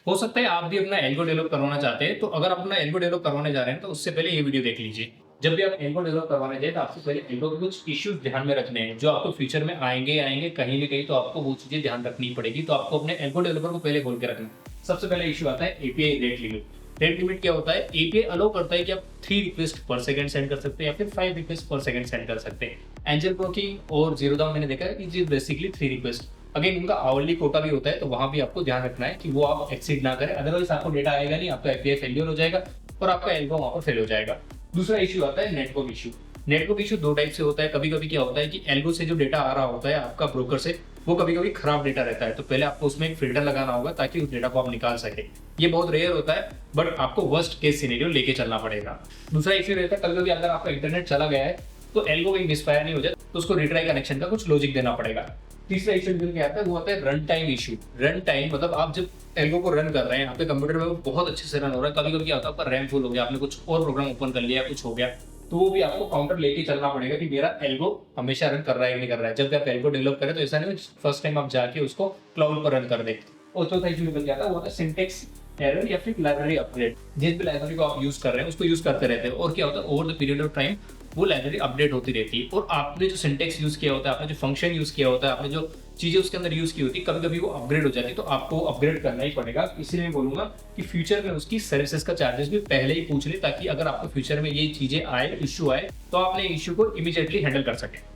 हो सकता है आप भी अपना एल्गो डेवलप करवाना चाहते हैं, तो अगर आप अपना एल्गो डेवलप करवाने जा रहे हैं तो उससे पहले ये वीडियो देख लीजिए। जब भी आप एल्गो डेवलप करवाने जाए तो आपसे पहले एल्गो के कुछ इश्यूज ध्यान में रखने हैं जो आपको फ्यूचर में आएंगे कहीं ना कहीं, तो आपको वो चीजें ध्यान रखनी पड़ेगी। तो आपको अपने एल्गो डेवलपर को पहले खोल के रखना है। सबसे पहला इशू आता है API rate limit. Rate limit क्या होता है? एपीआई अलाउ करता है कि आप 3 रिक्वेस्ट पर सेकंड सेंड कर सकते हैं या फिर 5 रिक्वेस्ट पर सेकंड सेंड कर सकते हैं। एंजल प्रो की और जीरो दाम मैंने देखा है कि बेसिकली 3 रिक्वेस्ट। अगेन उनका आवरली कोटा भी होता है, तो वहां भी आपको ध्यान रखना है कि वो आप एक्सीड ना करें, अदरवाइज आपको डेटा आएगा नहीं, आपका एपीआई फेलियर हो जाएगा और आपका एल्गो वहां पर फेल हो जाएगा। दूसरा इशू आता है नेटवर्क इशू। नेटवर्क इशू दो टाइप से होता है। कभी कभी क्या होता है कि एल्गो से जो डेटा आ रहा होता है आपका ब्रोकर से, वो कभी कभी खराब डेटा रहता है, तो पहले आपको उसमें एक फिल्टर लगाना होगा ताकि उस डेटा को आप निकाल सके। ये बहुत रेयर होता है, बट आपको वर्स्ट केस सिनेरियो लेके चलना पड़ेगा। दूसरा इशू रहता है कभी कभी अगर आपका इंटरनेट चला गया है तो एल्गो कहीं मिसफायर नहीं हो जाए, तो उसको रिट्राई कनेक्शन का कुछ लॉजिक देना पड़ेगा। तीसरा इशू जो क्या आता है वो आता है run time issue. Run time मतलब आप जब एल्गो को रन कर रहे हैं आपके कंप्यूटर में वो बहुत अच्छे से रन हो रहा है, कभी कभी क्या होता है आपका रैम फुल हो गया, आपने कुछ और प्रोग्राम ओपन कर लिया, कुछ हो गया, तो वो भी आपको काउंटर लेके चलना पड़ेगा कि मेरा एल्गो हमेशा रन कर रहा है कि नहीं कर रहा है। जब भी आप एल्गो डेवलप करें तो ऐसा नहीं फर्स्ट टाइम आप जाके उसको क्लाउड पर रन कर दे। और चौथा इशू निकल जाता है वो होता है सिंटेक्स एरर या फिर लाइब्रेरी अपडेट। जिस भी लाइब्रेरी को आप यूज कर रहे हैं उसको यूज करते रहते हैं, और क्या होता है over the period of time वो लाइब्रेरी अपडेट होती रहती है, और आपने जो सिंटेक्स यूज किया होता है, आपने जो फंक्शन यूज किया होता है, आपने जो चीजें उसके अंदर यूज की होती है, कभी कभी वो अपग्रेड हो जाती है, तो आपको अपग्रेड करना ही पड़ेगा। इसलिए मैं बोलूंगा कि फ्यूचर में उसकी सर्विसेज का चार्जेस भी पहले ही पूछ ले, ताकि अगर आपको फ्यूचर में ये चीजें आए, इश्यू आए, तो आपने इश्यू को इमीडिएटली हैंडल कर सके।